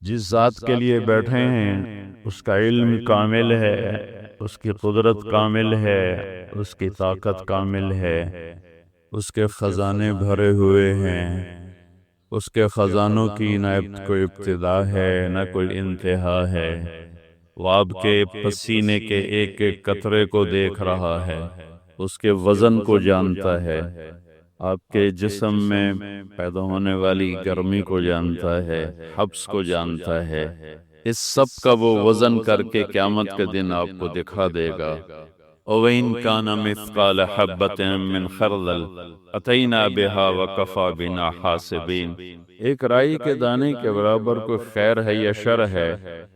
جس ذات کے لیے بیٹھے ہیں اس کا علم کامل ہے، اس کی قدرت کامل ہے، اس کی طاقت کامل ہے، اس کے خزانے بھرے ہوئے ہیں، اس کے خزانوں کی نہ کوئی ابتدا ہے نہ کوئی انتہا ہے۔ وہ آپ کے پسینے کے ایک ایک قطرے کو دیکھ رہا ہے، اس کے وزن کو جانتا ہے، آپ کے جسم میں پیدا ہونے والی گرمی کو جانتا ہے، حبس کو جانتا ہے۔ اس سب کا وہ وزن کر کے قیامت کے دن آپ کو دکھا دے گا۔ وَإِن كَانَ مِثْقَالَ حَبَّةٍ مِّنْ خَرْدَلٍ أَتَيْنَا بِهَا وَكَفَىٰ بِنَا حَاسِبِينَ۔ ایک رائی کے دانے کے برابر کوئی خیر ہے یا شر ہے،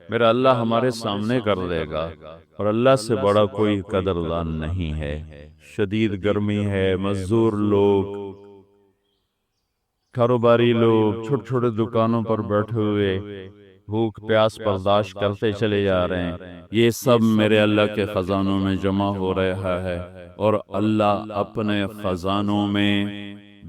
میرا اللہ ہمارے سامنے کر دے گا، اور اللہ سے بڑا کوئی قدردان نہیں ہے۔ شدید گرمی ہے، مزدور لوگ، کاروباری لوگ چھوٹے چھوٹے دکانوں پر بیٹھے ہوئے بھوک پیاس برداشت کرتے چلے جا رہے ہیں، یہ سب میرے اللہ کے خزانوں میں جمع ہو رہا ہے، اور اللہ اپنے خزانوں میں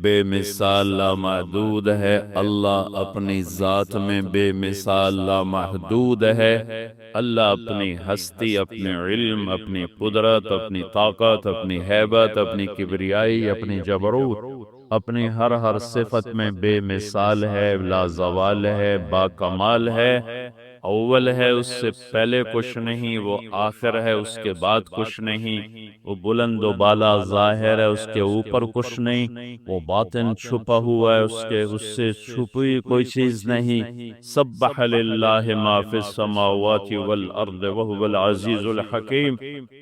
بے مثال لامحدود ہے۔ اللہ اپنی ذات میں بے مثال لامحدود ہے۔ اللہ اپنی ہستی، اپنے علم، اپنی قدرت، اپنی طاقت، اپنی ہیبت، اپنی کبریائی، اپنی جبروت، اپنی ہر صفت میں بے مثال ہے، لازوال ہے، با کمال ہے۔ اول ہے، اس سے پہلے کچھ نہیں، وہ آخر ہے، اس کے بعد کچھ نہیں، وہ بلند و بالا ظاہر ہے، اس کے اوپر کچھ نہیں، وہ باطن چھپا ہوا ہے، اس سے چھپی کوئی چیز نہیں۔ سبح للہ ما فی السماوات والارض وهو العزیز الحکیم۔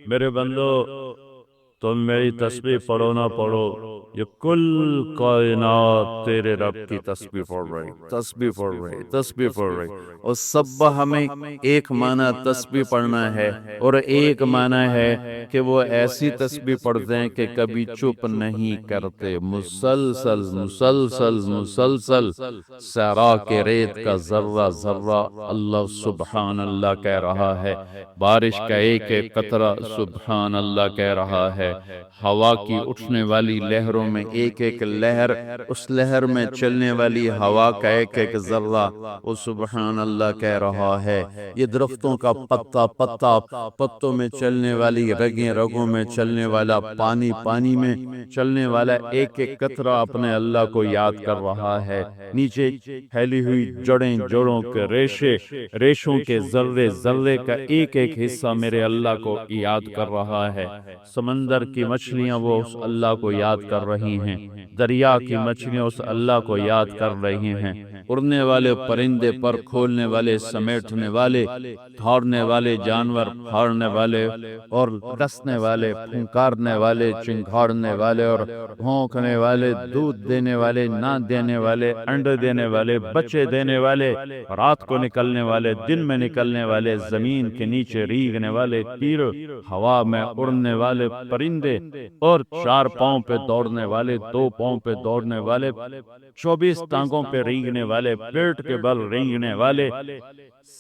میرے بندو، تم میری تسبیح پڑھو نہ پڑھو، یہ کل کائنات تیرے رب کی تسبیح پڑھ رہی، تسبیح پڑھ رہی، تسبیح پڑھ رہی۔ اور سبح ہمیں ایک معنی تسبیح پڑھنا ہے، اور ایک معنی ہے کہ وہ ایسی تسبیح پڑھتے ہیں کہ کبھی چپ نہیں کرتے، مسلسل مسلسل مسلسل۔ صحرا کے ریت کا ذرہ ذرہ اللہ سبحان اللہ کہہ رہا ہے، بارش کا ایک ایک قطرہ سبحان اللہ کہہ رہا ہے، ہوا کی اٹھنے والی لہروں میں ایک ایک لہر، اس لہر میں چلنے والی ہوا کا ایک ایک ذرہ وہ سبحان اللہ کہہ رہا ہے۔ یہ درختوں کا پتا پتا، پتوں میں چلنے والی رگیں، رگوں میں چلنے والا پانی، پانی میں چلنے والا ایک ایک قطرہ اپنے اللہ کو یاد کر رہا ہے۔ نیچے پھیلی ہوئی جڑیں، جڑوں کے ریشے، ریشوں کے ذرے ذرے کا ایک ایک حصہ میرے اللہ کو یاد کر رہا ہے۔ سمندر کی مچھلیاں وہ اس اللہ کو یاد کر رہی ہیں، دریا کی مچھلیاں اس اللہ کو یاد کر رہی ہیں، اڑنے والے پرندے، پر کھولنے والے، سمیٹنے والے، دھاڑنے والے جانور، پھاڑنے والے اور ڈسنے والے، پھنکارنے والے، چنگھاڑنے والے اور بھونکنے والے، دودھ دینے والے، نہ دینے والے، انڈے دینے والے، بچے دینے والے، رات کو نکلنے والے، دن میں نکلنے والے، زمین کے نیچے ریگنے والے تیر، ہوا میں اڑنے والے پرندے، اور چار پاؤں پہ دوڑنے والے، دو پاؤں پہ دوڑنے والے، 24 ٹانگوں پہ رینگنے والے، پیٹ کے بل رینگنے والے،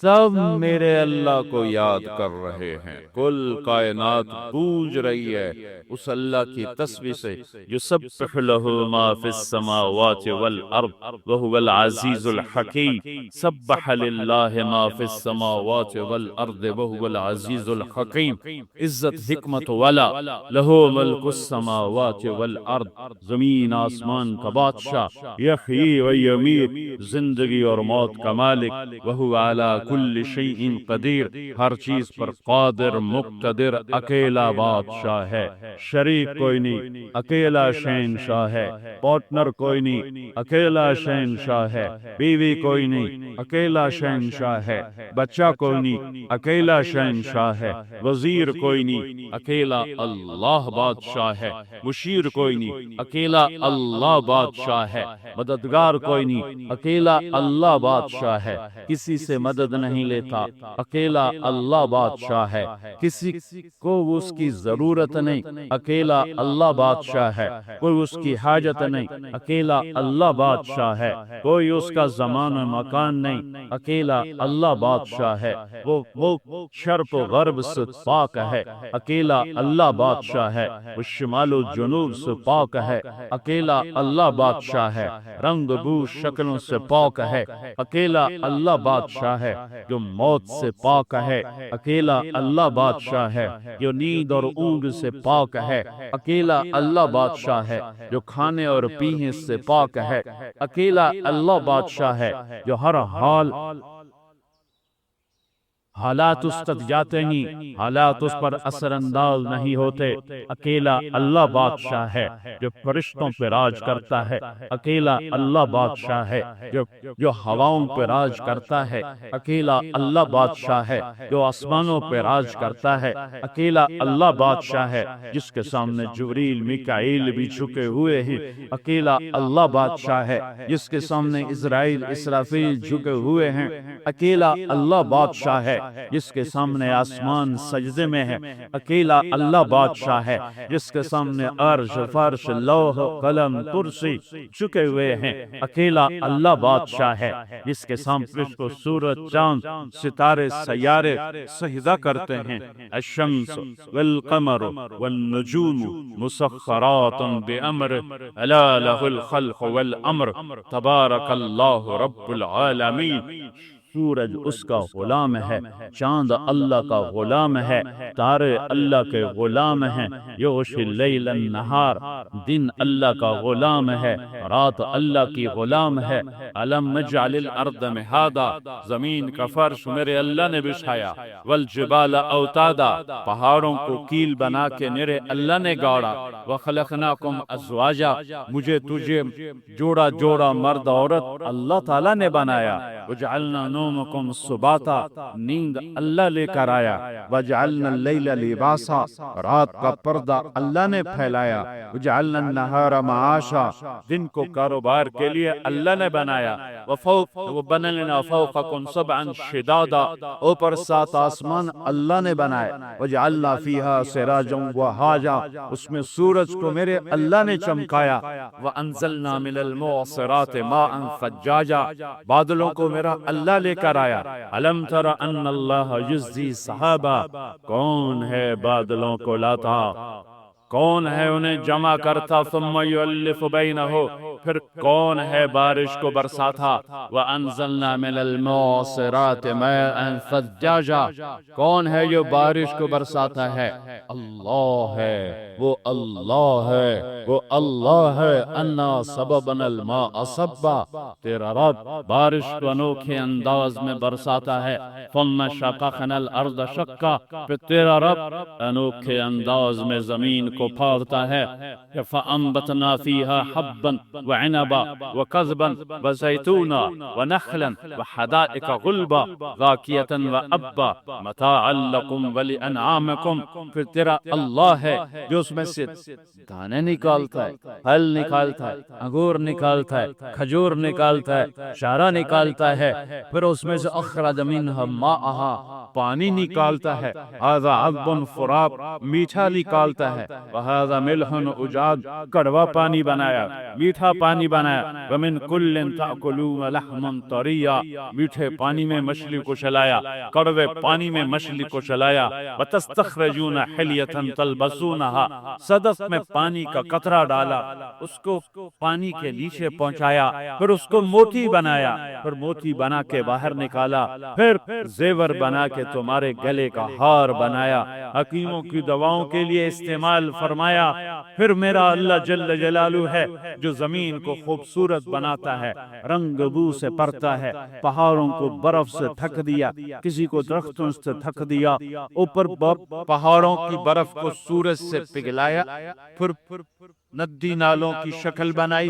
سب میرے اللہ کو یاد کر رہے ہیں۔ کل کائنات گونج رہی ہے اس اللہ کی تسبیح سے۔ یسبح لہ ما فی السماوات والارض وہو العزیز الحکیم۔ سبح للہ ما فی السماوات والارض وہو العزیز الحکیم۔ عزت حکمت والا، لہو ملک السماوات والارض، زمین آسمان کا بادشاہ، یحیی و یمیت، زندگی اور موت کا مالک، وہو علی کل شیء قدیر، ہر چیز پر قادر مقتدر، اکیلا بادشاہ ہے، شریک کوئی نہیں، اکیلا شہنشاہ ہے، پارٹنر کوئی نہیں، اکیلا شہنشاہ ہے، بیوی کوئی نہیں، اکیلا شہنشاہ ہے، بچہ کوئی نہیں، اکیلا شہنشاہ ہے، وزیر کوئی نہیں، اکیلا اللہ بادشاہ ہے، مشیر کوئی نہیں، اکیلا اللہ بادشاہ ہے، مددگار کوئی نہیں، اکیلا اللہ بادشاہ ہے، کسی سے مدد نہیں لیتا، اکیلا اللہ بادشاہ ہے، کسی کو اس کی ضرورت نہیں، اکیلا اللہ بادشاہ ہے، کوئی اس کی حاجت نہیں، اکیلا اللہ بادشاہ ہے، کوئی اس کا زمان و مکان نہیں، اکیلا اللہ بادشاہ ہے، وہ شرق و غرب سے پاک ہے، اکیلا اللہ بادشاہ بادشاہ ہے، وہ شمال و جنوب سے پاک ہے، اکیلا اللہ بادشاہ ہے، رنگ بو شکلوں سے پاک ہے، اکیلا اللہ بادشاہ ہے، جو موت سے پاک ہے، اکیلا اللہ بادشاہ ہے، جو نیند اور اونگ سے پاک ہے، اکیلا اللہ بادشاہ ہے، جو کھانے اور پینے سے پاک ہے، اکیلا اللہ بادشاہ ہے، جو ہر حالات اس تک جاتے نہیں، حالات اس پر اثر انداز نہیں ہوتے، اکیلا اللہ بادشاہ ہے، جو فرشتوں پہ راج کرتا ہے، اکیلا اللہ بادشاہ ہے، جو ہواؤں پہ راج کرتا ہے، اکیلا اللہ بادشاہ ہے، جو آسمانوں پہ راج کرتا ہے، اکیلا اللہ بادشاہ ہے، جس کے سامنے جبریل میکائیل بھی جھکے ہوئے ہیں، اکیلا اللہ بادشاہ ہے، جس کے سامنے اسرائیل اسرافیل جھکے ہوئے ہیں، اکیلا اللہ بادشاہ ہے، جس کے سامنے آسمان سجدے میں ہے، اکیلا اللہ بادشاہ ہے، جس کے سامنے عرش فرش لوح قلم کرسی جھکے ہوئے ہیں، اکیلا اللہ بادشاہ ہے، جس کے سامنے کو سورج چاند ستارے سیارے سجدہ کرتے ہیں، الشمس والقمر والنجوم مسخرات بأمر الا له الخلق والامر تبارک اللہ رب العالمین۔ سورج اس کا غلام ہے، چاند اللہ کا غلام ہے، تارے اللہ کے غلام ہیں، یغشی اللیل النہار، دن اللہ کا غلام ہے، رات اللہ کی غلام ہے، الم نجعل الارض مہادا، زمین کا فرش میرے اللہ نے بچھایا، والجبال اوتادا، پہاڑوں کو کیل بنا کے میرے اللہ نے گاڑا، وخلقناکم ازواجا، مجھے تجھے جوڑا جوڑا مرد عورت اللہ تعالیٰ نے بنایا، وجعلنا نومکم سباتا، نیند اللہ لے کر آیا، وجعلنا اللیل لباسا، رات کا پردہ اللہ نے پھیلایا، وجعلنا النہار معاشا، دن کو کاروبار کے لیے اللہ نے بنایا، وبنینا فوقکم سبعا شدادا، اوپر 7 آسمان اللہ نے بنائے، وجعلنا فیہا سراجا وہاجا، اس میں سورج کو میرے اللہ نے چمکایا، وانزلنا من المعصرات ماء ثجاجا، بادلوں کو میرا اللہ لے کر آیا، الم تر ان اللہ یزی صحابہ، کون ہے بادلوں کو لاتا، کون ہے انہیں جمع کرتا، ثم یؤلف بینہو، پھر کون ہے بارش کو برساتا، وانزلنا من المعصرات ماء ثجاجا، کون ہے جو بارش کو برساتا ہے، اللہ ہے، وہ اللہ ہے، وہ اللہ ہے، انا سببنا الماء صبا، تیرا رب بارش کو انوکھے انداز میں برساتا ہے، ثم شققنا الارض شقا، پھر تیرا رب انوکھے انداز میں زمین کو پھاڑتا ہے، فانبتنا فیہا حبا وعنبا وقضبا وزیتونا ونخلا وحدائق غلبا ذاکیتا وابا متاعا لکم ولانعامکم، پھر تیرا اللہ ہے جو اس میں سے دانے نکالتا ہے، پھل نکالتا ہے، انگور نکالتا ہے، کھجور نکالتا ہے، شارہ نکالتا ہے، پھر اس میں سے اخرج منہا ماءہا، پانی نکالتا ہے، ھذا عذب فرات، میٹھا نکالتا ہے، وھذا ملح اجاج، کڑوا پانی بنایا، میٹھا پانی بنایا، ومن کل تأکلون لحما طریا، میٹھے پانی میں مچھلی کو چلایا، کڑوے پانی میں مچھلی کو چلایا، وتستخرجون حلیۃ تلبسونها، صدف میں پانی کا قطرہ ڈالا، اس کو پانی کے نیچے پہنچایا، پھر اس کو موتی بنایا، پھر موتی بنا کے باہر نکالا، پھر زیور بنا کے تمہارے گلے کا ہار بنایا، حکیموں کی دواؤں کے لیے استعمال فرمایا، پھر میرا اللہ جل جلالہ ہے جو زمین کو خوبصورت بناتا ہے، رنگ بو سے پرتا ہے، پہاڑوں کو برف سے ڈھک دیا، کسی کو درختوں سے ڈھک دیا، اوپر پہاڑوں کی برف کو سورج سے پگھلایا، پھر ندی نالوں کی شکل بنائی،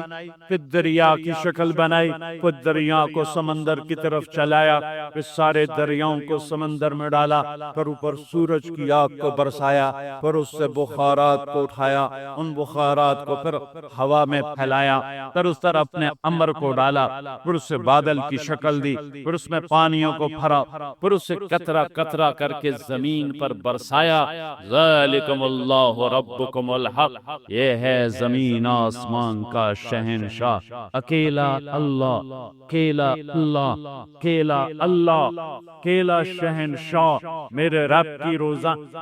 پھر دریا کی شکل بنائی، پھر دریا کو سمندر کی طرف چلایا، پھر سارے دریاؤں کو سمندر میں ڈالا، پھر اوپر سورج کی آگ کو برسایا، پھر اس سے بخارات کو اٹھایا، ان بخارات کو پھر ہوا میں پھیلایا، پھر اس طرح اپنے امر کو ڈالا، پھر اس سے بادل کی شکل دی، پھر اس میں پانیوں کو بھرا، پھر اس سے قطرہ قطرہ کر کے زمین پر برسایا، ذالکم اللہ ربکم الحق، یہ ہے زمین آسمان کا شہنشاہ، اکیلا اللہ، اکیلا اللہ، اکیلا اللہ، اکیلا شہنشاہ۔ میرے رب کی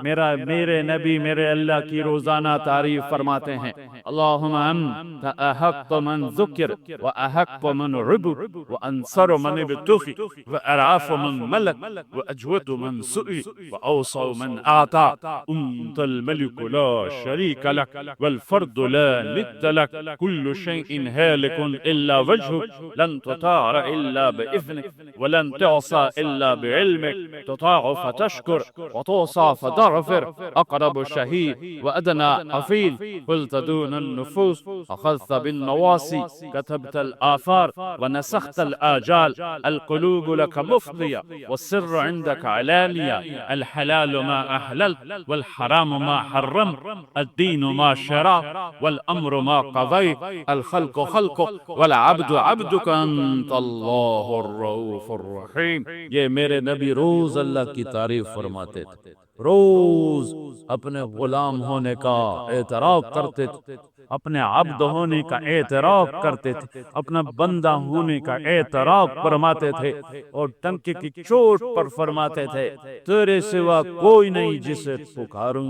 میرے نبی میرے اللہ کی روزانہ تعریف فرماتے ہیں، اللہم انت احق من ذکر و احق من عبد و انصر من ابتغی و اراف من ملک و اجود من سئل و اوصى من اعطى انت الملك لا شريك لك والفرد لا ند لك كل شيء هالك الا وجهك لن تطاع الا باذنك ولن تعصى الا بعلمك تطاع فتشكر وتوصى فتغفر اقرب شهيد وادنى حفيظ قلت دون النفوس اخذت بالنواصي كتبت الاثار ونسخت الاجال القلوب لك مفضيه والسر عندك علانيه الحلال ما احللت والحرام ما حرمت الدين ما شرعت والامر ما قضيت الخلق خلقك والعبد عبدك انت اللہ الرؤوف الرحیم۔ یہ میرے نبی روز اللہ کی تعریف فرماتے تھے، روز اپنے غلام ہونے کا اعتراف کرتے تھے، اپنے عبد ہونے کا اعتراف کرتے تھے، اپنا بندہ ہونے کا اعتراف فرماتے تھے، اور ٹنکے کی چوٹ پر فرماتے تھے تیرے سوا کوئی نہیں جسے پکاروں۔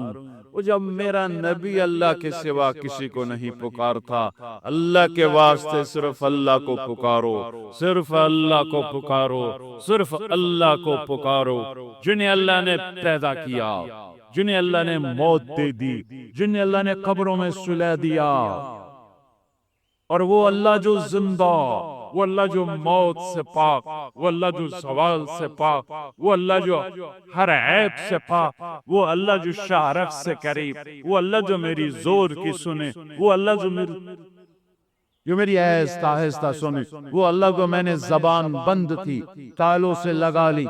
وہ جب میرا نبی اللہ کے سوا کسی کو نہیں پکارتا، اللہ کے واسطے صرف اللہ کو پکارو، صرف اللہ کو پکارو، صرف اللہ کو پکارو، جنہیں اللہ نے پیدا کیا، جنہیں اللہ نے موت دے دی، جنہیں اللہ نے قبروں میں سلا دیا، اور وہ اللہ جو زندہ، وہ اللہ جو موت سے پاک، وہ اللہ جو زوال سے پاک، وہ اللہ جو ہر عیب سے پاک، وہ اللہ جو شارف سے قریب، وہ اللہ جو میری زور کی سنے، وہ اللہ جو میری آہستہ آہستہ سنے، وہ اللہ کو میں نے زبان بند تھی تالوں سے لگا لی،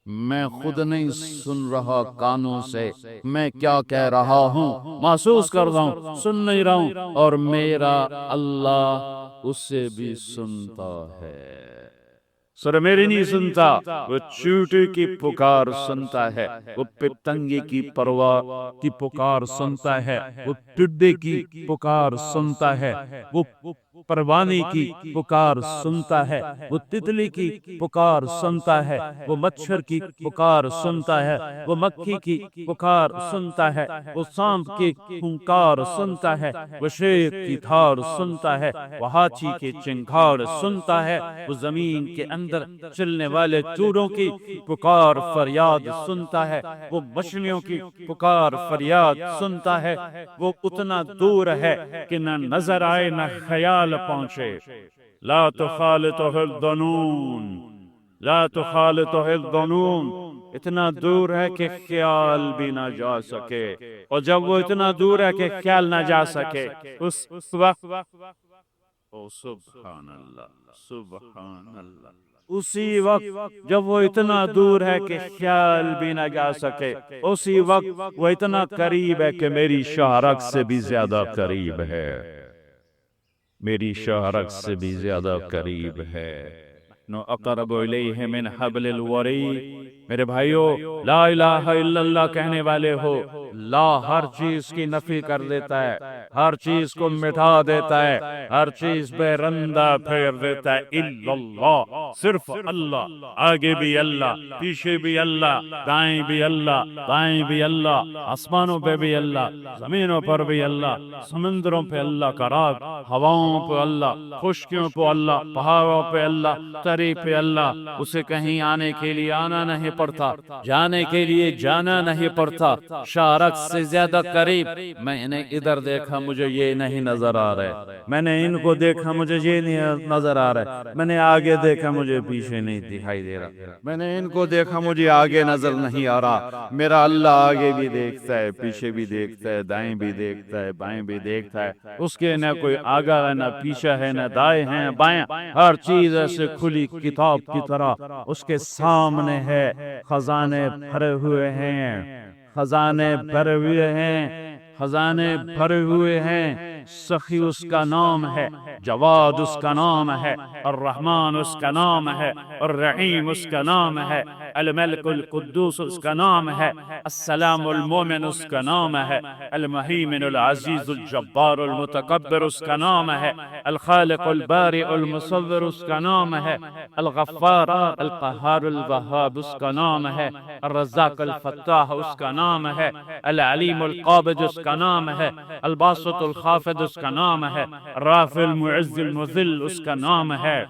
میں خود نہیں سن رہا کانوں سے میں کیا کہہ رہا ہوں، محسوس کر رہا ہوں، سن نہیں رہا ہوں، اور میرا اللہ اسے بھی سنتا ہے۔ سر میری نہیں سنتا، وہ چیوٹی کی پکار سنتا ہے، وہ پتنگے کی پرواہ کی پکار سنتا ہے، وہ ٹڈے کی پکار سنتا ہے، وہ پروانی کی پکار سنتا ہے، وہ تتلی کی پکار سنتا ہے، وہ مچھر کی پکار سنتا ہے، وہ مکھی کی پکار سنتا ہے، وہ سانپ کی پکار سنتا ہے، وہ شیر کی دھار سنتا ہے، وہ ہاتھی کی چنگھاڑ سنتا ہے، وہ زمین کے اندر چلنے والے چوروں کی پکار فریاد سنتا ہے، وہ مچھلیوں کی پکار فریاد سنتا ہے، وہ اتنا دور ہے کہ نہ نظر آئے نہ خیال پہنچے۔ لا تخالطہ الظنون، لا تخالطہ الظنون، اتنا دور ہے کہ خیال بھی نہ جا سکے، اور جب وہ اتنا دور ہے کہ خیال نہ جا سکے اس وقت سبحان اللہ، سبحان اللہ، اسی وقت جب وہ اتنا دور ہے کہ خیال بھی نہ جا سکے، اسی وقت وہ اتنا قریب ہے کہ میری شاہرگ سے بھی زیادہ قریب ہے، میری شاہرگ سے بھی زیادہ قریب ہے۔ نو اقرب الیہ من حبل الورید۔ میرے بھائیو، لا الہ الا اللہ کہنے والے ہو، لا ہر چیز کی نفی کر دیتا ہے، ہر چیز کو مٹا دیتا ہے، ہر چیز بے رندہ پھیر دیتا ہے، الا اللہ، صرف اللہ، آگے بھی اللہ، پیچھے بھی اللہ، دائیں بھی اللہ، بائیں بھی اللہ، آسمانوں پہ بھی اللہ، زمینوں پر بھی اللہ، سمندروں پہ اللہ کا راز، ہواؤں پہ اللہ، خشکیوں پہ اللہ، پہاڑوں پہ اللہ، تری پہ اللہ، اسے کہیں آنے کے لیے آنا نہیں پڑتا، جانے کے لیے جانا نہیں پڑتا، شارک سے زیادہ قریب۔ میں نے ادھر دیکھا مجھے یہ نہیں نظر آ رہا ہے، میں نے ان کو دیکھا مجھے یہ نہیں نظر آ رہا ہے، میں نے آگے دیکھا مجھے پیچھے نہیں دکھائی دے رہا، میں نے ان کو دیکھا مجھے آگے نظر نہیں آ رہا۔ میرا اللہ آگے بھی دیکھتا ہے، پیچھے بھی دیکھتا ہے، دائیں بھی دیکھتا ہے، بائیں بھی دیکھتا ہے، اس کے نہ کوئی آگا ہے، نہ پیچھے ہے، نہ دائیں ہیں بائیں، ہر چیز ایسے کھلی کتاب کی طرح اس کے سامنے ہے، خزانے بھرے ہوئے ہیں، خزانے بھرے ہوئے ہیں، خزانے بھرے ہوئے ہیں۔ سخی اس کا نام ہے، جواد اس کا نام ہے، الرحمن اس کا نام ہے، الرحیم اس کا نام ہے۔ الملک القدوس اس کا نام ہے، السلام المومن اس کا نام ہے، المہیمن العزیز الجبار المتکبر اس کا نام ہے، الخالق البارئ المصور اس کا نام ہے، الغفار القہار الوہاب اس کا نام ہے، الرزاق الفتاح اس کا نام ہے، العلیم القابض اس کا نام ہے، الباسط الخافض اس کا نام ہے، الرافع المعز المذل اس کا نام ہے،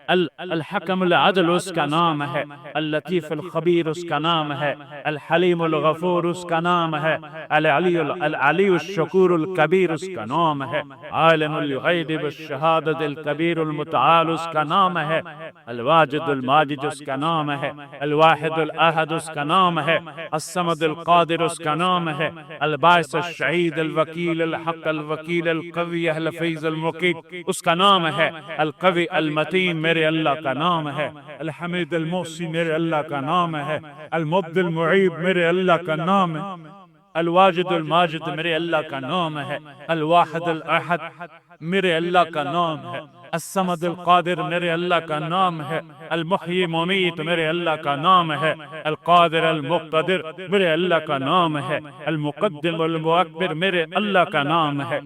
الحکم العدل اس کا نام ہے، اللطیف الخبیر اس کا نام ہے، الحلیم الغفور اس کا نام ہے، العلی الشکور الکبیر اس کا نام ہے، عالم الغیب بالشہادت الکبیر المتعال اس کا نام ہے، الواجد الماجد اس کا نام ہے، الواحد الاحد اس کا نام ہے، الصمد القادر اس کا نام ہے، الباعث الشہید الوکیل الحق الوکیل القوی الحفیظ المقیت اس کا نام ہے، القوی المتین میرے اللہ کا نام ہے، الحمید المحصی میرے اللہ کا نام ہے، المبدی المعیب میرے اللہ کا نام ہے، الواجد الماجد میرے اللہ کا نام ہے، الواحد الاحد میرے اللہ کا نام ہے، الصمد القادر میرے اللہ کا نام ہے، المحیی ممیت میرے اللہ کا نام ہے، القادر المقتدر میرے اللہ کا نام ہے، المقدم المؤخر میرے اللہ کا نام ہے،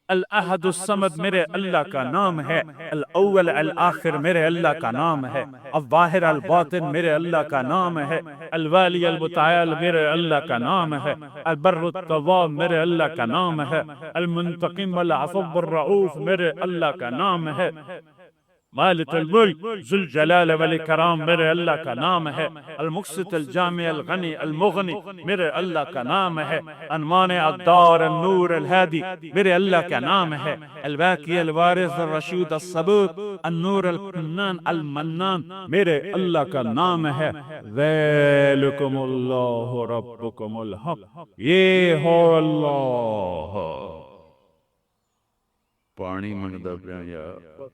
الاحد الصمد میرے اللہ کا نام ہے، الاول الآخر میرے اللہ کا نام ہے، الظاہر الباطن میرے اللہ کا نام ہے، الوالی المتعال میرے اللہ کا نام ہے، البر التواب میرے اللہ کا نام ہے، المنتقم العفو الرؤوف میرے اللہ کا نام ہے، مالک الملک ذو الجلال والاکرام میرے اللہ کا نام ہے، المقسط الجامع الغنی المغنی میرے اللہ کا نام ہے، المانع الدار النور الہادی میرے اللہ کا نام ہے، الباقی الوارث الرشید الصبور النور الحنان المنان میرے اللہ کا نام ہے، ذالکم اللہ ربکم الحق، یہ ہو اللہ۔ پانی منگدا پیا یار،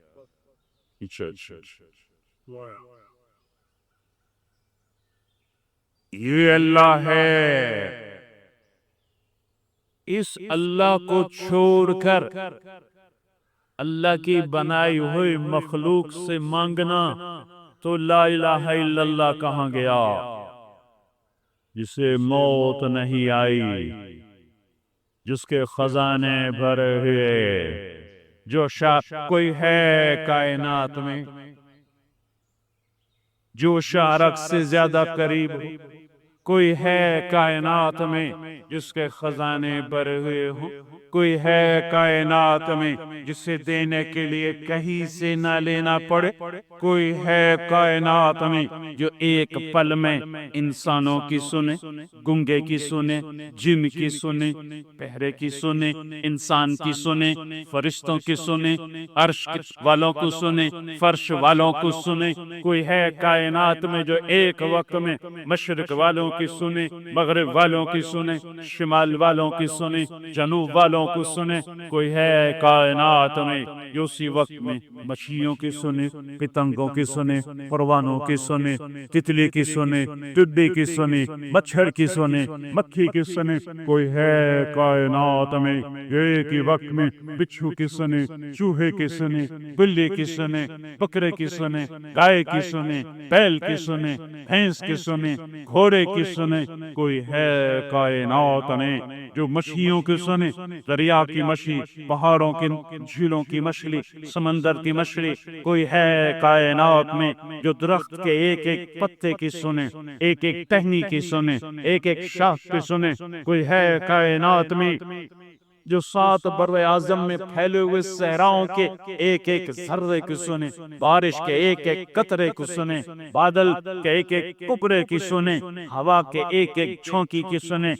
یہ اللہ ہے، اس اللہ کو چھوڑ کر اللہ کی بنائی ہوئی مخلوق سے مانگنا تو لا الہ الا اللہ کہاں گیا، جسے موت نہیں آئی، جس کے خزانے بھرے ہوئے، جو کوئی ہے کائنات میں جو شارک سے زیادہ قریب ہو، کوئی ہے کائنات میں جس کے خزانے بھرے ہوئے ہوں، کوئی ہے کائنات میں جسے دینے کے لیے کہیں سے نہ لینا پڑے، کوئی ہے کائنات میں جو ایک پل میں انسانوں کی سنے، گنگے کی سنے، جن کی سنے، بہرے کی سنے، انسان کی سنے، فرشتوں کی سنے، عرش والوں کو سنے، فرش والوں کو سنے، کوئی ہے کائنات میں جو ایک وقت میں مشرق والوں کی سنے، مغرب والوں کی سنے، شمال والوں کی سنے، جنوب والوں کو سنے، کوئی ہے کائنات میں جو اسی وقت میں مچھلیوں کی سنے، پتنگوں کی سنے، پروانوں کی سنے، تتلی کی سنے، ٹڈی کی سنے، مچھر کی سنے، مکھی کی سنے، کوئی ہے کائنات میں جو ایک ہی وقت میں بچھو کی سنے، چوہے کی سنے، بلی کی سنے، بکرے کی سنے، گائے کی سنے، بیل کی سنے، بھینس کی سنے، گھوڑے کی سنے، کوئی ہے کائنات میں جو مچھلیوں کی سنے، دریا کی مچھلی، پہاڑوں کی جھیلوں کی مچھلی، سمندر کی مچھلی، کوئی ہے کائنات میں جو درخت کے ایک ایک پتے کی سنے، ایک ایک ٹہنی کی سنے، ایک ایک شاخ کی سنے، کوئی ہے کائنات میں جو 7 بر اعظم میں پھیلے ہوئے صحراؤں کے ایک ایک ذرے کو سنے، بارش کے ایک ایک قطرے کو سنے، بادل کے ایک ایک ٹکڑے کی سنے، ہوا کے ایک ایک جھونکی کی سنے،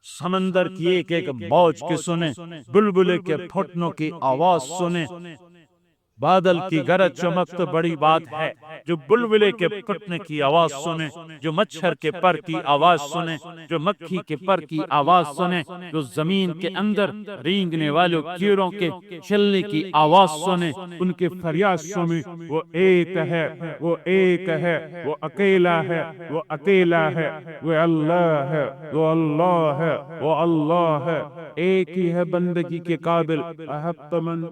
سمندر کی ایک ایک موج کی سنے، بلبلے کے پھٹنوں کی آواز سنے، بادل کی گرج چمک تو بڑی بات ہے، جو بلبلے کے پھٹنے کی آواز سنے، جو مچھر کے پر کی آواز سنے، جو مکھی کے پر کی آواز سنے، جو زمین کے اندر رینگنے والوں کیڑوں کے چلنے کی آواز سنے، ان کے فریاد سنے، وہ ایک ہے، وہ ایک ہے، وہ اکیلا ہے، وہ اکیلا ہے، وہ اللہ ہے، وہ اللہ ہے، وہ اللہ ہے، ایک ہی ہے بندگی کے قابل، احبت من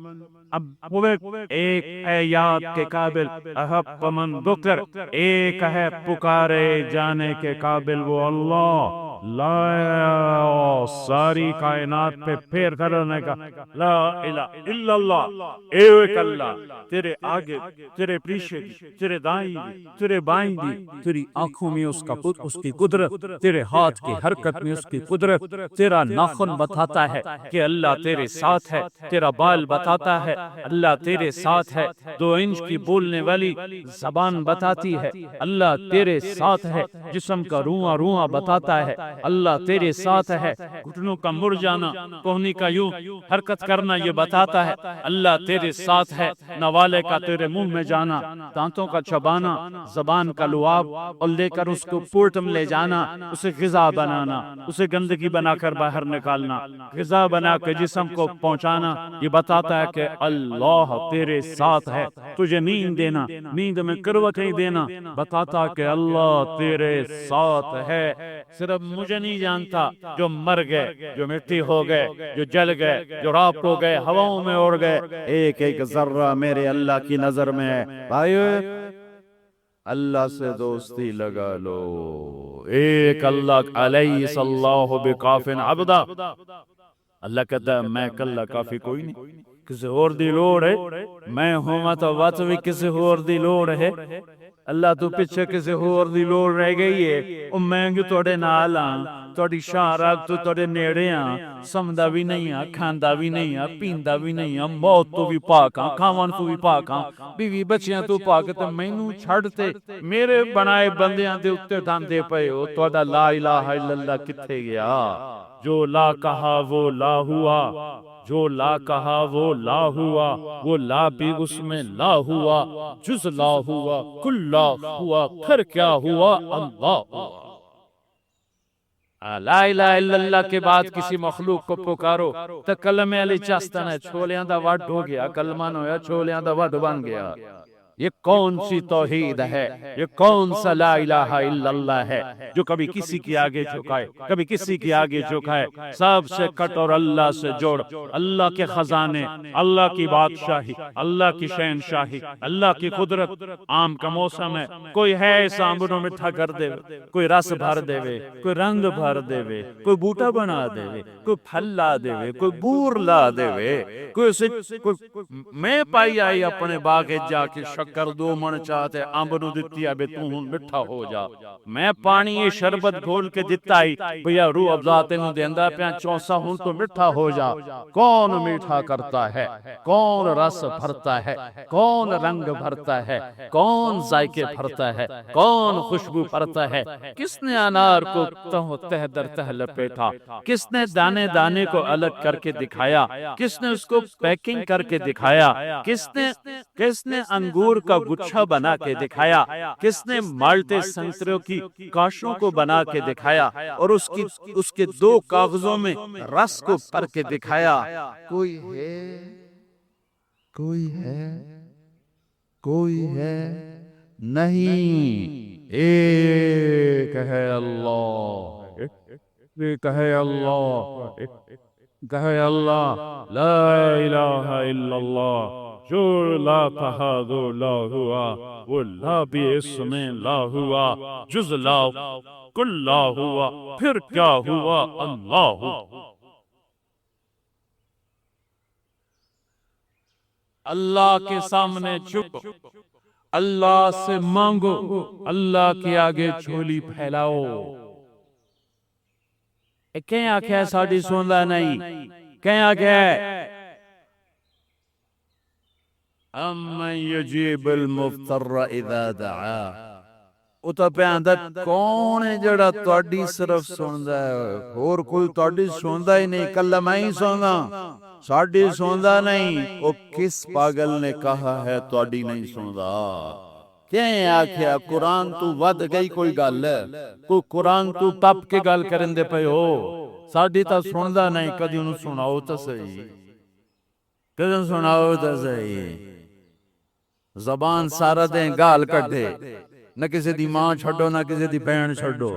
اب وہ ایک ہے یاد کے قابل احق من ذکر، ایک ہے پکارے جانے کے قابل وہ اللہ، لا ساری کائنات پہ پھیر کرنے کا، لا الہ الا اللہ، ایک اللہ، تیرے آگے تیرے پیچھے تیرے دائیں تیرے بائیں دی، تیری آنکھوں میں اس کی قدرت، تیرے ہاتھ کی حرکت میں اس کی قدرت، تیرا ناخن بتاتا ہے کہ اللہ تیرے ساتھ ہے، تیرا بال بتاتا ہے اللہ تیرے ساتھ ہے، 2 انچ کی بولنے والی زبان بتاتی ہے اللہ تیرے ساتھ ہے، جسم کا رواں رواں بتاتا ہے اللہ تیرے ساتھ ہے، گھٹنوں کا مڑ جانا کوہنی کا یوں حرکت کرنا یہ بتاتا ہے اللہ تیرے ساتھ ہے، نوالے کا تیرے منہ میں جانا، دانتوں کا چبانا، زبان کا لعاب اور لے کر اس کو پورٹ میں لے جانا، اسے غذا بنانا، اسے گندگی بنا کر باہر نکالنا، غذا بنا کے جسم کو پہنچانا، یہ بتاتا ہے کہ اللہ تیرے ساتھ ہے، تجھے نیند دینا، نیند میں کروٹیں دینا، بتاتا کہ اللہ تیرے ساتھ ہے۔ صرف مجھے نہیں جانتا، جو مر گئے، جو مٹی ہو گئے، جو جل گئے، جو راپ ہو گئے، ہواؤں میں اڑ گئے، ایک ایک ذرہ میرے اللہ کی نظر میں ہے۔ بھائیو اللہ سے دوستی لگا لو، ایک اللہ علیہ اللہ بکافٍ عبدا، اللہ کہتا ہے میں کلا کافی کوئی نہیں، کسی اور دی لوڑ ہے، میں ہوں تو وقت بھی کسی اور دی لوڑ ہے، اللہ تو پیچھے کسی اور دی لوڑ رہ گئی ہے، اور میں جو توڑے نال ہاں، توڑی شارک تو توڑے نیڑے ہاں، سمدہ بھی نہیں ہاں، کھاندہ بھی نہیں ہاں، پیندہ بھی نہیں ہاں، موت تو بھی پاک ہاں، کھاون تو بھی پاک ہاں، بیوی بچیاں تو پاک تو مینوں چھڑتے میرے بنائے بندیاں دے اتے دھاندے پئے ہو، توڑا لا الہ الا اللہ کتھے گیا؟ جو لا کہا وہ لا ہوا، جو لا کہا وہ لا ہوا، وہ لا بھی اس میں لا ہوا، جز لا ہوا کل لا ہوا، پھر کیا ہوا؟ اللہ ہوا۔ لا الہ الا اللہ کے بعد کسی مخلوق کو پکارو تو کلمے علی چاستن ہے، چھولیاں دا وڈ ہو گیا، کلمہ نہ ہویا چھولیاں دا وڈ بن گیا۔ یہ کون سی توحید ہے؟ یہ کون سا لا الہ الا اللہ ہے جو کبھی کسی کی آگے جھکائے، کبھی کسی کی آگے جھکائے؟ سب سے کٹ اور اللہ سے جوڑ، اللہ کے خزانے، اللہ کی بادشاہی، اللہ کی شہنشاہی، اللہ کی قدرت۔ آم کا موسم ہے، کوئی ہے ایسا آمبنوں میٹھا کر دے، کوئی رس بھر دے، کوئی رنگ بھر دے، کوئی بوٹا بنا دے، کوئی پھل لا دے، کوئی بور لا دے، میں پائی آئی اپنے باغے جا کے شکر 2 من چاہتے آمبنو دیتی ہے بے تو ہون مٹھا ہو جا، میں پانی یہ شربت گھول کے دیتا ہی بھیا روح افزاتے نو دیندہ پیاں چونسا ہون تو مٹھا ہو جا۔ کون میٹھا کرتا ہے، کون رس بھرتا ہے، کون رنگ بھرتا ہے، کون ذائقے بھرتا ہے، کون خوشبو بھرتا ہے؟ کس نے انار کو تہ در تہ لپیٹا، کس نے دانے دانے کو الگ کر کے دکھایا، کس نے اس کو پیکنگ کر کے دکھایا، کس نے انگور کا گچھا بنا کے دکھایا، کس نے مالٹے سنتروں کی کاشوں کو بنا کے دکھایا اور اس کے 2 کاغذوں میں رس کو پر کے دکھایا؟ کوئی ہے؟ کوئی ہے؟ کوئی ہے؟ نہیں، ایک ہے اللہ، ایک ہے اللہ، کہے اللہ لا الہ الا اللہ، جو لا کہا وہ لا ہوا، وہ لا بھی اس میں لا ہوا، جز لا کل لا ہوا، پھر کیا ہوا؟ اللہ ہوا۔ اللہ کے سامنے جھکو، اللہ سے مانگو، اللہ کے آگے جھولی پھیلاؤ۔ کہیں آکھے ساڑی سندا نہیں، کہیں آکھے امن یجیب المفتر اذا دعا، اتا پہ اندر کون ہے جڑا توڑی صرف سندا ہے، اور کوئی توڑی سندا ہی نہیں، کل میں ہی سندا، ساڑی سندا نہیں۔ وہ کس پاگل نے کہا ہے توڑی نہیں سندا؟ کہیں آکھیا قرآن تو ود گئی کوئی گل ہے، کوئی قرآن تو تپ کے گل کرن دے پہ ہو، ساڑی تا سندا نہیں، کدی انہوں سناؤ تا صحیح، کدی سناؤ تا صحیح۔ زبان سارا دیں گال کٹ دے، نہ کسی دی ماں چھڑو نہ کسی دی بہن چھڑو،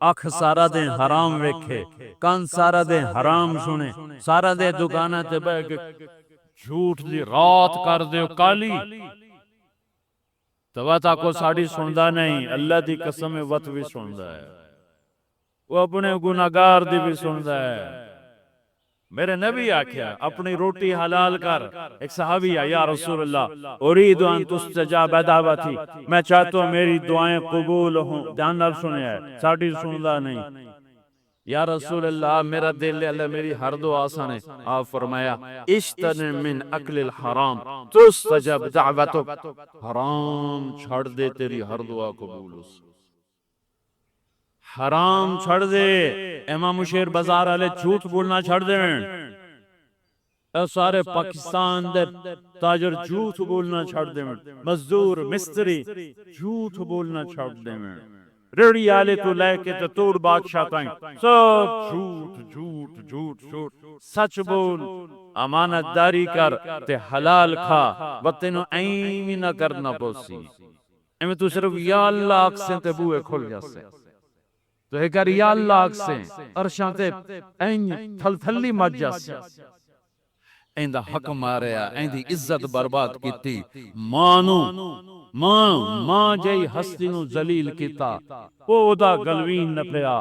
اکھ سارا دیں حرام ویکھے، کان سارا دیں حرام سنے، سارا دیں دکانہ تے بے جھوٹ دی رات کر دیو کالی تو وتا کو ساڑی سندا نہیں، اللہ دی قسم وت بھی سندا ہے، وہ اپنے گناہگار دی بھی سندا ہے۔ میرے نبی آکھیا اپنی روٹی حلال کر، ایک صحابی ہے، یا رسول اللہ ارید ان تستجاب دعوتی، میں چاہتا ہوں میری دعائیں قبول ہوں، دھیان نال سنے ہے، ساڑی سندا نہیں۔ یا رسول اللہ میرا دل ہے، اللہ میری ہر دعا آسان ہے۔ آپ فرمایا اشتن من اکل الحرام تستجب دعوتک، حرام چھڑ دے تیری ہر دعا قبول ہو۔ حرام چھڑ دے، امام شیر بازار والے جھوٹ بولنا چھڑ دیں، اے سارے پاکستان دے تاجر جھوٹ بولنا چھڑ دیں، مزدور مستری جھوٹ بولنا چھڑ دیں، ریڑی آلے تو لے کے تو توڑ بادشاہ تائیں سب جھوٹ جھوٹ جھوٹ جھوٹ، سچ بول، امانت داری کر تے حلال کھا، وطنو ایمی نہ کرنا پوسی، ایمی تو صرف یا اللہ اکسیں تے بوئے کھل جاسے، تو ایک کر یا اللہ اکسیں ارشاں تے این تھل تھلی مج جاسے، ایندہ حق ماریا، ایندی عزت برباد کیتی، مانو ماں جائی ہستی نو ذلیل کیتا، او دا گلوین نہ پیا،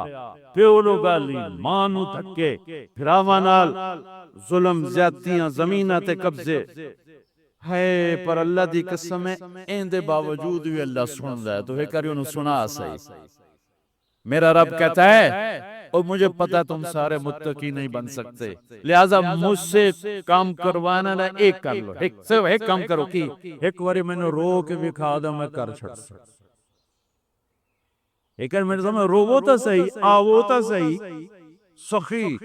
پیولو گالین، مانو تھکے، پھراوا نال ظلم زیادتیاں زمینہ تے قبضے، ہے پر اللہ دی قسم ہے ایندے باوجود بھی اللہ سن رہا ہے، تو ہے کری انہوں سنا صحیح۔ میرا رب کہتا ہے اور مجھے پتا تم سارے متقی نہیں بن سکتے، لہذا مجھ سے کام کروانا نہ ایک کر لو، ایک کام کرو کی ایک واری میں نے رو کے بھی کھا دا میں کر چھڑ سکتا، ایک میرے سامنے رو تا صحیح، آو تا صحیح، سخی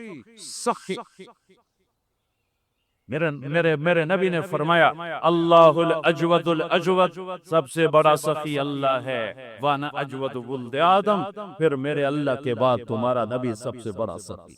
میرے نبی نے فرمایا اللہ الاجود الاجود، سب سے بڑا سخی اللہ ہے، وانا اجود ولد آدم، پھر میرے اللہ کے بعد تمہارا نبی سب سے بڑا سخی۔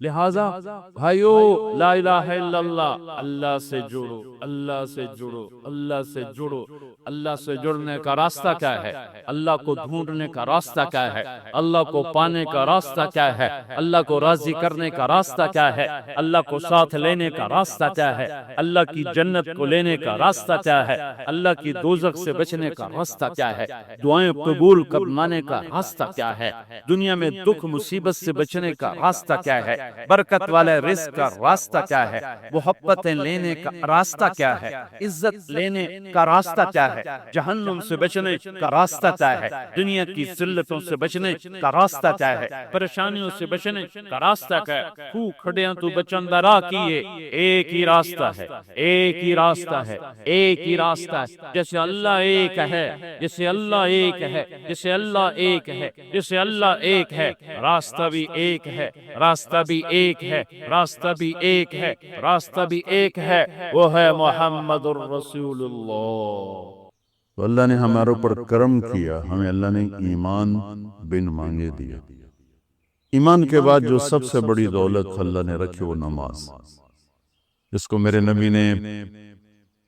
لہذا بھائیو لا الہ الا اللہ، اللہ سے جڑو، اللہ سے جڑو، اللہ سے جڑو، اللہ سے جڑنے کا راستہ کیا ہے؟ اللہ کو ڈھونڈنے کا راستہ کیا ہے؟ اللہ کو پانے کا راستہ کیا ہے؟ اللہ کو راضی کرنے کا راستہ کیا ہے؟ اللہ کو ساتھ لینے کا راستہ کیا ہے؟ اللہ کی جنت کو لینے کا راستہ کیا ہے؟ اللہ کی دوزخ سے بچنے کا راستہ کیا ہے؟ دعائیں قبول کرنے کا راستہ کیا ہے؟ دنیا میں دکھ مصیبت سے بچنے کا راستہ کیا ہے؟ برکت والے رزق کا راستہ کیا ہے؟ محبتیں لینے کا راستہ کیا ہے؟ عزت لینے کا راستہ کیا ہے؟ جہنم سے بچنے کا راستہ کیا ہے؟ دنیا کی ذلتوں سے بچنے کا راستہ کیا ہے؟ پریشانیوں سے بچنے کا راستہ کیا ہے؟ تو کھڑیاں تو بچندہ راہ کیے، ایک ہی راستہ ہے، ایک ہی راستہ ہے، ایک ہی راستہ ہے، جیسے اللہ ایک ہے، جیسے اللہ ایک ہے، جیسے اللہ ایک ہے، جیسے اللہ ایک ہے، راستہ بھی ایک ہے، راستہ بھی ایک ہے، راستہ بھی ایک ہے، راستہ بھی ایک ہے، وہ ہے محمد الرسول اللہ۔ تو اللہ نے ہمارے اوپر کرم کیا، ہمیں اللہ نے ایمان بن مانگے دیا۔ ایمان کے بعد جو سب سے بڑی دولت اللہ نے رکھی وہ نماز، جس کو میرے نبی نے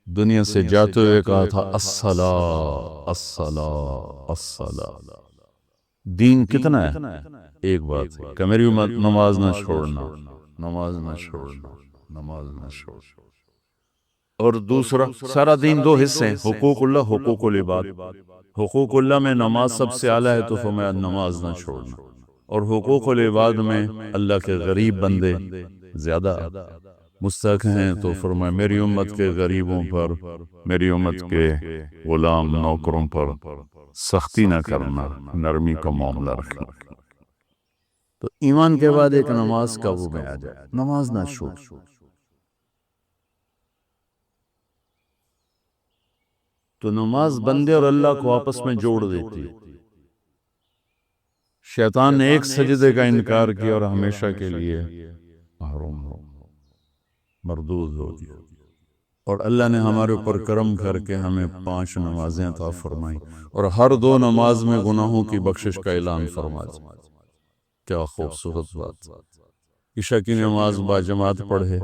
دنیا سے جاتے ہوئے کہا تھا الصلاۃ الصلاۃ الصلاۃ۔ دین کتنا ہے؟ ایک بات ہے کہ میری امت نماز نہ چھوڑنا، نماز نہ چھوڑنا، نماز نہ چھوڑنا۔ اور دوسرا سارا دین دو حصے ہیں، حقوق اللہ، حقوق العباد۔ حقوق اللہ میں نماز سب سے اعلیٰ ہے، تو فرمایا نماز نہ چھوڑنا، اور حقوق العباد میں اللہ کے غریب بندے زیادہ مستحق ہیں، تو فرمایا میری امت کے غریبوں پر، میری امت کے غلام نوکروں پر سختی نہ کرنا، نرمی کا معاملہ رکھنا۔ تو ایمان کے بعد ایک نماز کا وہ میں آ جائے، نماز نہ چھوڑ۔ تو نماز بندے اور اللہ کو آپس میں جوڑ دیتی ہے۔ شیطان نے ایک سجدے کا انکار کیا اور ہمیشہ کے لیے محروم ہو، مردود ہو گیا، اور اللہ نے ہمارے اوپر کرم کر کے ہمیں 5 نمازیں عطا فرمائیں، اور ہر 2 نماز میں گناہوں کی بخشش کا اعلان فرما دیا۔ کیا خوبصورت بات! عشاء کی نماز باجماعت پڑھے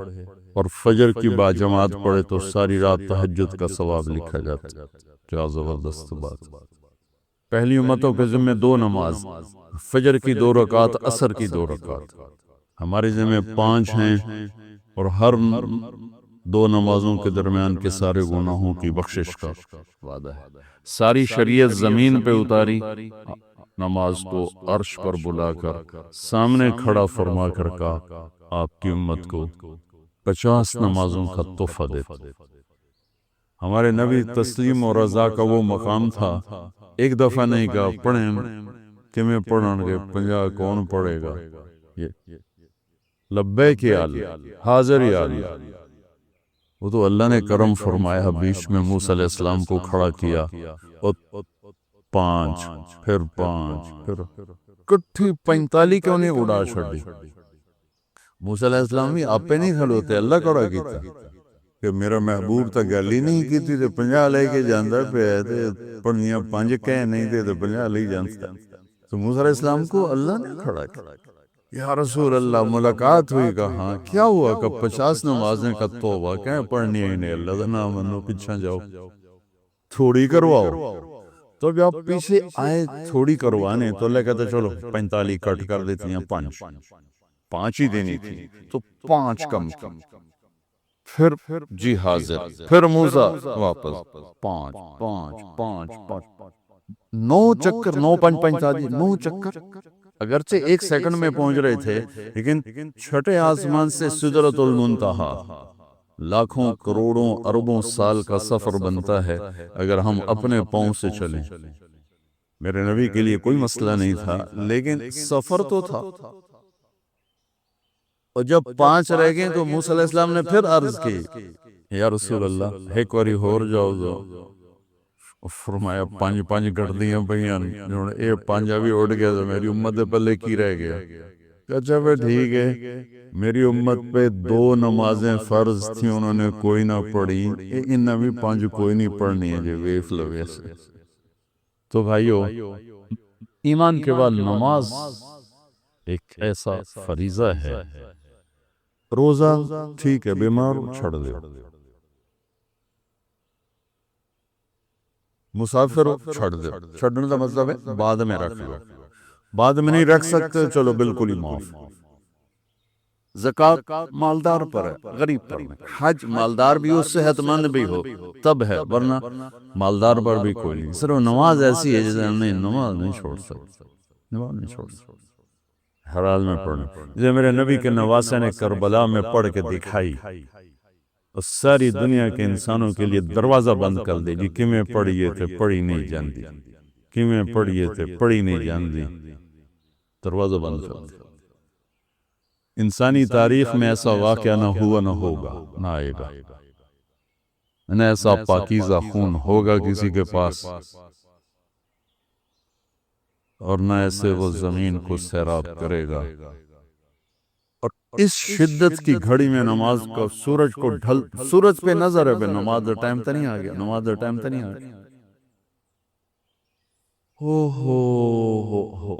اور فجر کی باجماعت پڑھے تو ساری رات تہجد کا ثواب لکھا جاتا ہے۔ کیا زبردست بات! پہلی امتوں کے ذمہ 2 نماز، فجر کی 2 رکعت، عصر کی 2 رکعت، ہمارے ذمہ 5 ہیں، اور ہر دو نمازوں کے درمیان کے سارے گناہوں کی بخشش کا وعدہ ہے۔ ساری شریعت زمین پہ اتاری، نماز کو عرش پر بلا کر سامنے کھڑا فرما کر کہا آپ کی امت کو 50 نمازوں کا تحفہ دیتے۔ ہمارے نبی تسلیم اور رضا کا وہ مقام تھا، ایک دفعہ نہیں کہا پڑھیں کہ میں پڑھن گے 50 کون پڑھے گا، لبیک یا اللہ، حاضر یا اللہ۔ وہ تو اللہ نے کرم فرمایا، بیچ میں موسیٰ علیہ السلام کو کھڑا کیا اور 5 پھر 5 پھر کٹھی 45 کیوں نہیں اڑا چھڑی۔ موسیٰ علیہ السلام بھی آپ پہ نہیں کھڑوتے، اللہ کھڑا کیتا کہ میرا محبوب تا گل ہی نہیں کی تھی، 50 لے کے جاندہ پہ ہے تھے، پڑھنیاں 5 کہہ نہیں تھے تو 50 لے جانتا۔ تو موسیٰ علیہ السلام کو اللہ نے کھڑا کیا، یا رسول اللہ ملاقات ہوئی، کہا ہاں کیا ہوا، کہ 50 نمازیں کا توبہ کہیں پڑھنی ہی نہیں، اللہ کا نام منو پیچھا جاؤ، تھوڑی کرواؤ۔ تو جب پیچھے آئے تھوڑی کروانے تو اللہ کہتا چلو 45 کٹ کر دیتی ہیں، 5 ہی دینی تھی تو 5 کم کی، پھر جی حاضر، پھر موسیٰ واپس 5 5 5 5 9 چکر، 9 5 45 9 چکر، اگرچہ 1 سیکنڈ میں پہنچ رہے تھے، لیکن چھٹے آسمان سے سدرۃ المنتہا لاکھوں کروڑوں اربوں سال کا سفر بنتا ہے اگر ہم اپنے پاؤں سے چلیں۔ میرے نبی کے لیے کوئی مسئلہ نہیں تھا، لیکن سفر تو تھا۔ اور جب 5 رہ گئے تو موسیٰ علیہ السلام نے پھر عرض کی یا رسول اللہ ایک واری ہور جاؤ دو۔ فرمایا 5 گڑ دیاں پہیاں، اے 5 بھی اڑ گیا تو میری امت پلے کی رہ گیا۔ اچھا پھر ٹھیک ہے، میری امت پہ 2 نمازیں فرض تھیں، انہوں نے کوئی نہ پڑھی، انہوں بھی 5 کوئی نہیں پڑھنی ہے، جو ویف لو ویسے۔ تو بھائیو، ایمان کے بعد نماز ایک ایسا فریضہ ہے۔ روزہ ٹھیک ہے، بیمار چھڑ دے، مسافر چھڑ دے، چھڑنے کا مطلب ہے بعد میں رکھ لو، بعد میں نہیں رکھ سکتے چلو بالکل ہی معاف۔ زکوٰۃ مالدار پر ہے، غریب پر نہیں۔ حج مالدار بھی ہو، صحت مند بھی ہو تب ہے، ورنہ مالدار پر بھی کوئی نہیں۔ صرف نماز ایسی ہے جسے ہم نے نماز نہیں چھوڑ سکتے، نماز نہیں چھوڑ سکتے، ہر حال میں پڑھنا۔ جسے میرے نبی کے نواسے نے کربلا میں پڑھ کے دکھائی، اور ساری دنیا کے انسانوں کے لیے دروازہ بند کر دے جی، کیویں پڑھیے تھے پڑھی نہیں جاندی، کیویں پڑھیے تھے پڑھی نہیں جاندی، دروازہ بند کر دے۔ انسانی تاریخ میں ایسا واقعہ نہ ہوا، نہ ہوگا، نہ آئے گا، نہ ایسا پاکیزہ خون ہوگا کسی کے پاس، اور نہ ایسے وہ زمین کو سیراب کرے گا۔ اور اس شدت کی گھڑی میں نماز کا سورج کو سورج پہ نظر ہے، بے نماز دا ٹائم تا نہیں آ گیا، نماز دا ٹائم تا نہیں آ گیا۔ ہو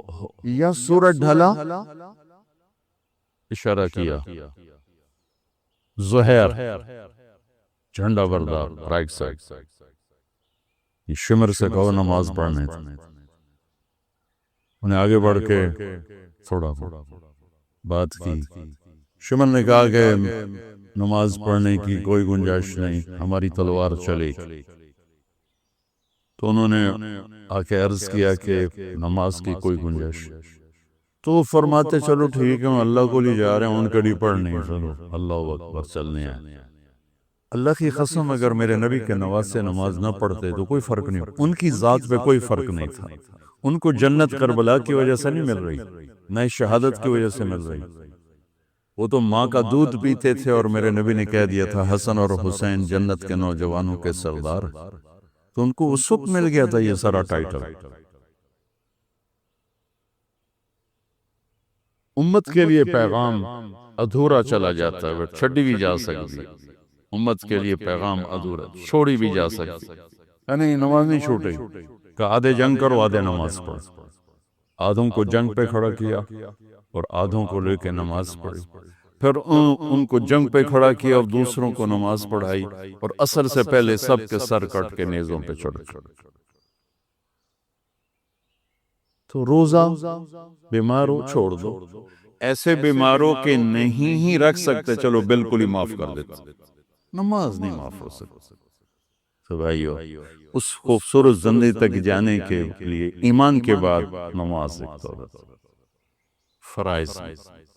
یا سورج ڈھلا، اشارہ کیا زہر جھنڈا بردار رائٹ سائڈ، یہ شمر سے کہو نماز پڑھنے تھے، انہیں آگے بڑھ کے تھوڑا بات کی۔ شمر نے کہا کہ نماز پڑھنے کی کوئی گنجائش نہیں، ہماری تلوار چلے گی۔ تو انہوں نے آ کے عرض کیا کہ نماز کی کوئی گنجائش، تو فرماتے چلو ٹھیک ہے، ہم اللہ کو لے جا رہے ہیں، ان کڑی پڑھنے، چلو اللہ اکبر چلنے ہیں۔ اللہ کی قسم اگر میرے نبی کے نواسے نماز نہ پڑھتے تو کوئی فرق نہیں، ان کی ذات پہ کوئی فرق نہیں تھا۔ ان کو جنت کربلا کی وجہ سے نہیں مل رہی، نہ شہادت کی وجہ سے مل رہی، وہ تو ماں کا دودھ پیتے تھے، اور میرے نبی نے کہہ دیا تھا حسن اور حسین جنت کے نوجوانوں کے سردار، تو ان کو اس وقت مل گیا تھا یہ سارا ٹائٹل۔ امت کے لیے پیغام ادھورا چلا جاتا ہے، چھڑی بھی جا سکتی، امت کے لیے پیغام ادھورا چھوڑی بھی جا سکتی، یعنی نماز نہیں چھوٹے کہ آدھے جنگ کرو آدھے نماز پڑھ، آدھوں کو جنگ پہ کھڑا کیا اور آدھوں کو لے کے نماز پڑھی، پھر ان کو جنگ پہ کھڑا کیا اور دوسروں کو نماز پڑھائی، اور عصر سے پہلے سب کے سر کٹ کے نیزوں پہ چڑھ گئے۔ تو روزہ بیمار ہو چھوڑ دو، ایسے بیماروں کے نہیں ہی رکھ سکتے، چلو بالکل ہی معاف کر دیتے، نماز نہیں معاف ہو سکتی۔ تو بھائیو، اس خوبصورت زندگی تک جانے کے لیے ایمان کے بعد نماز ایک دولت، فرائض۔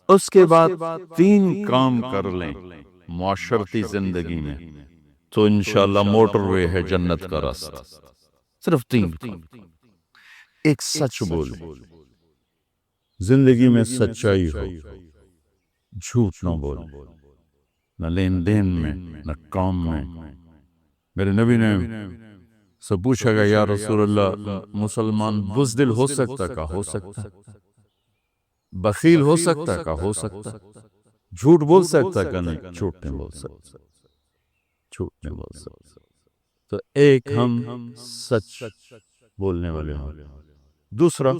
اس کے بعد 3 کام کر لیں معاشرتی زندگی میں تو انشاءاللہ موٹر وے ہے جنت کا راستہ۔ صرف 3 کام۔ ایک، سچ بولے، زندگی میں سچائی ہو، جھوٹ نہ بولے، نہ لین دین میں نہ کام میں۔ میرے نبی نے سے پوچھا گا، یا رسول اللہ، مسلمان بزدل ہو سکتا کا؟ ہو سکتا۔ بخیل ہو سکتا کا؟ ہو سکتا۔ جھوٹ بول سکتا کا؟ نہیں، جھوٹ نہیں بول سکتا، جھوٹ نہیں بول سکتا۔ تو ایک ہم سچ بولنے والے ہوں۔ دوسرا،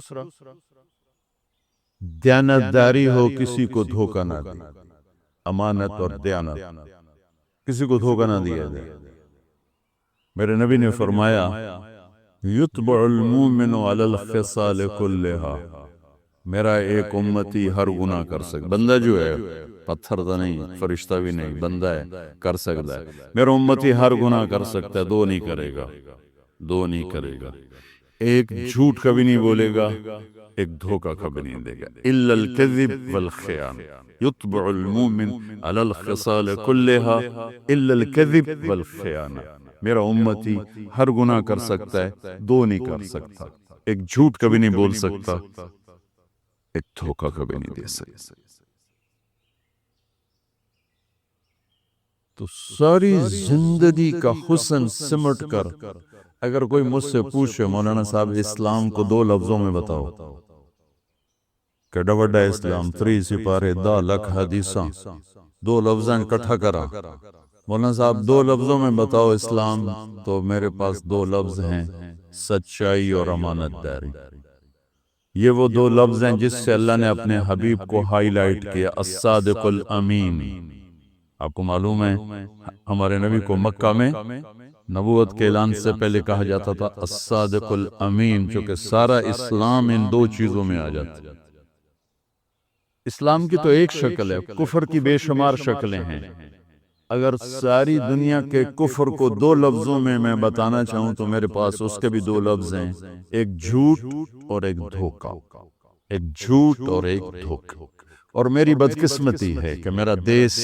دیانتداری ہو، کسی کو دھوکہ نہ دے، امانت اور دیانت، کسی کو دھوکہ نہ دیا جائے۔ میرے نبی نے فرمایا، یتبع المومن علی الخصال کلہا، میرا ایک امتی ہر گناہ کر سکتا، بندہ جو ہے، پتھر تو نہیں، فرشتہ بھی نہیں، بندہ ہے، کر سکتا ہے۔ میرا امتی ہر گناہ کر سکتا ہے، 2 نہیں کرے گا، 2 نہیں کرے گا۔ ایک جھوٹ کبھی نہیں بولے گا، ایک دھوکہ کبھی نہیں دے گا۔ الا الکذب والخیانہ، یتبع المومن علی الخصال کلہا الا الکذب والخیانہ، میرا امتی ہر گناہ کر سکتا ہے، 2 نہیں کر سکتا، ایک جھوٹ کبھی نہیں بول سکتا، ایک دھوکہ کبھی نہیں دے سکتا۔ تو ساری زندگی کا حسن سمٹ کر اگر کوئی مجھ سے پوچھے، مولانا صاحب اسلام کو 2 لفظوں میں بتاؤ، کہ ڈوڈا اسلام 3 سپارے 10 لکھ حدیثاں، 2 لفظاں اکٹھا کرا، مولانا صاحب 2 لفظوں میں بتاؤ اسلام، تو میرے پاس 2 لفظ ہیں، سچائی اور امانت داری۔ یہ وہ 2 لفظ ہیں جس سے اللہ نے اپنے حبیب کو ہائی لائٹ کیا، الصادق الامین۔ آپ کو معلوم ہے ہمارے نبی کو مکہ میں نبوت کے اعلان سے پہلے کہا جاتا تھا الصادق الامین، چونکہ سارا اسلام ان 2 چیزوں میں آ جاتا ہے۔ اسلام کی تو ایک شکل ہے، کفر کی بے شمار شکلیں ہیں۔ اگر ساری دنیا کے کفر کو 2 لفظوں میں بتانا چاہوں تو میرے پاس اس کے بھی 2 لفظ ہیں، ایک جھوٹ اور ایک دھوکہ، ایک جھوٹ اور ایک دھوکہ۔ اور میری بدقسمتی ہے کہ میرا دیس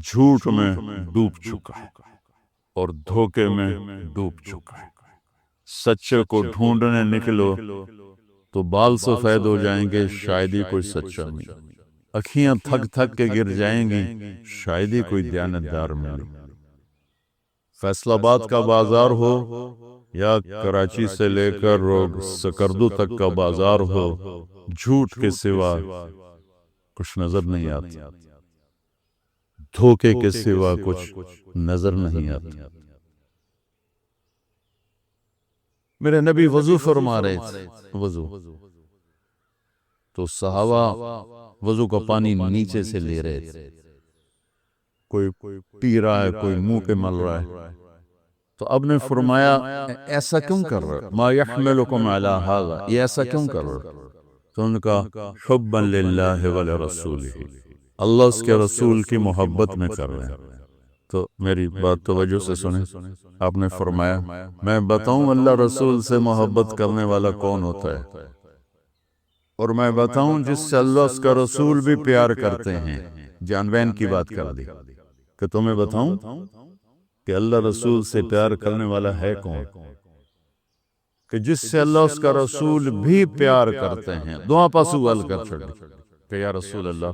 جھوٹ میں ڈوب چکا ہے اور دھوکے میں ڈوب چکا ہے۔ سچے کو ڈھونڈنے نکلو تو بال سفید ہو جائیں گے، شاید ہی کوئی سچا ملے، اکھیاں تھک تھک کے گر جائیں گی، شاید ہی کوئی دیانتدار ملے۔ فیصل آباد کا بازار ہو یا کراچی سے لے کر سکردو تک کا بازار ہو، جھوٹ کے سوا کچھ نظر نہیں آتا، دھوکے کے سوا کچھ نظر نہیں آتا۔ میرے نبی وضو فرما رہے تھے، وضو تو صحابہ وضو کا پانی نیچے سے لے رہے تھے، کوئی پی رہا ہے، کوئی منہ پہ مل رہا ہے، تو اب نے فرمایا ایسا کیوں کر رہے، ما یحملکم علی ھذا، یہ ایسا کیوں کر رہے؟ تو ان کا حبا للہ ولرسولہ، اللہ اس کے رسول کی محبت میں کر رہے ہیں۔ تو میری بات توجہ سے سنیں، آپ نے فرمایا میں بتاؤں اللہ رسول سے محبت کرنے والا کون ہوتا ہے، اور میں بتاؤں جس سے اللہ اس کا رسول بھی پیار کرتے ہیں، جانبین کی بات کر دی، کہ تمہیں بتاؤں کہ اللہ رسول سے پیار کرنے والا ہے کون، کہ جس سے اللہ اس کا رسول بھی پیار کرتے ہیں۔ دعا پاسو ال کر چھڑ کہ یا رسول اللہ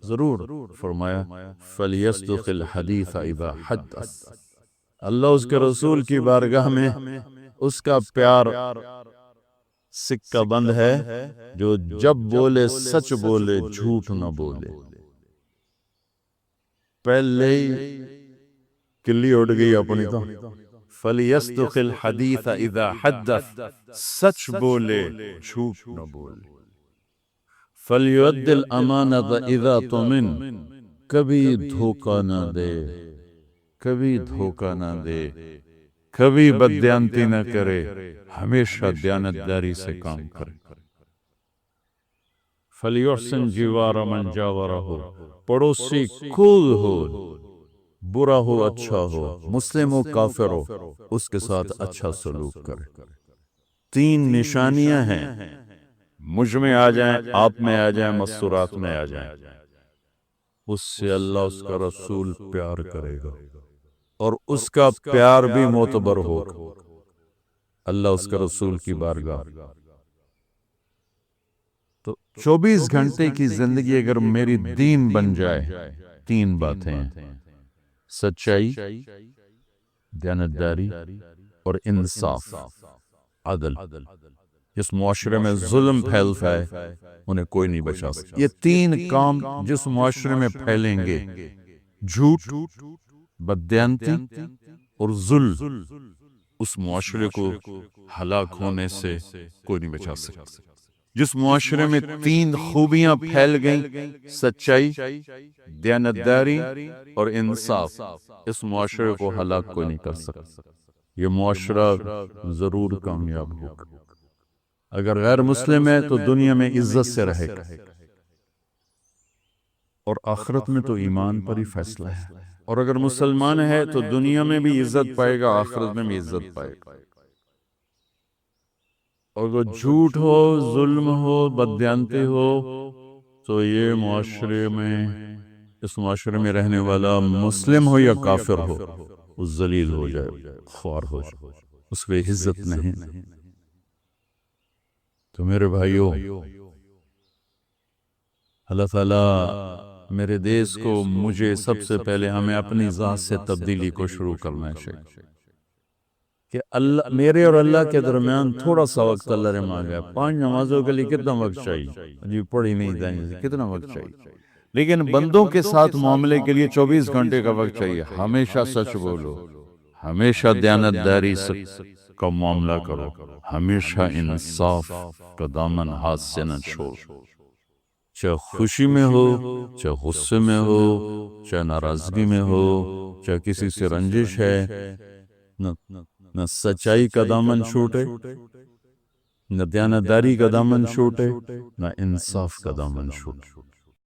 ضرور، فرمایا فَلْيَصْدُقِ الْحَدِيثَ إِذَا حَدَّثَ، اللہ اس کے رسول کی بارگاہ میں اس کا پیار سکہ بند ہے، جو جب بولے سچ بولے، جھوٹ نہ بولے۔ پہلے ہی کلی اڑ گئی اپنی تو، فَلْيَصْدُقِ الْحَدِيثَ إِذَا حَدَّثَ، سچ بولے جھوٹ نہ بولے۔ فَلْيُؤَدِّ الْأَمَانَةَ إِذَا تُؤْمِنَ، کبھی دھوکہ نہ دے، کبھی دھوکہ نہ دے، کبھی بددیانتی نہ کرے، ہمیشہ دیانتداری سے کام کرے۔ فلیحسن جوار من جاورہ، پڑوسی خود ہو، برا ہو اچھا ہو، مسلم ہو کافر ہو، اس کے ساتھ اچھا سلوک کرے۔ 3 نشانیاں ہیں، مجھ میں آ جائیں، آپ میں آ جائیں، مستورات میں آ جائیں، اس سے اللہ اس کا رسول پیار کرے گا، اور اس کا پیار بھی معتبر ہوگا اللہ اس کا رسول کی بارگاہ۔ تو 24 گھنٹے کی زندگی اگر میری دین بن جائے، 3 باتیں ہیں، سچائی، دیانتداری اور انصاف، عدل۔ جس معاشرے میں ظلم پھیلتا ہے انہیں کوئی نہیں بچا سکتا۔ یہ 3 کام جس معاشرے میں پھیلیں گے، جھوٹ، بددیانتی اور ظلم، اس معاشرے کو ہلاک ہونے سے کوئی نہیں بچا سکتا۔ جس معاشرے میں 3 خوبیاں پھیل گئیں، سچائی، دیانتداری اور انصاف، اس معاشرے کو ہلاک کوئی نہیں کر سکتا۔ یہ معاشرہ ضرور کامیاب ہوگا۔ اگر غیر مسلم ہے تو دنیا میں عزت سے رہے گا، اور آخرت میں تو ایمان پر ہی فیصلہ ہے۔ اور اگر مسلمان ہے تو دنیا میں بھی عزت پائے گا، آخرت میں بھی عزت پائے گا۔ اور اگر جھوٹ ہو، ظلم ہو، بددیانتی ہو، تو یہ معاشرے میں، اس معاشرے میں رہنے والا مسلم ہو یا کافر ہو، وہ ذلیل ہو جائے، خوار ہو جائے، اس پہ عزت نہیں۔ تو میرے بھائیوں، اللہ تعالیٰ میرے دیس کو، مجھے سب سے پہلے ہمیں اپنی ذات سے تبدیلی کو شروع کرنا چاہیے کہ اللہ، میرے اور اللہ کے درمیان تھوڑا سا وقت اللہ نے مانگا ہے۔ 5 نمازوں کے لیے کتنا وقت چاہیے؟ جی پڑھی نہیں جائیں، کتنا وقت چاہیے؟ لیکن بندوں کے ساتھ معاملے کے لیے 24 گھنٹے کا وقت چاہیے۔ ہمیشہ سچ بولو، ہمیشہ دیانتداری کا معاملہ کرو، ہمیشہ انصاف کا دامن ہاتھ سے نہ چھوڑ، چاہے خوشی میں ہو، چاہے غصے میں ہو، چاہے ناراضگی میں ہو، چاہے کسی سے رنجش ہے، نہ سچائی کا دامن چھوٹے، نہ دیانتداری کا دامن چھوٹے، نہ انصاف کا دامن چھوٹے۔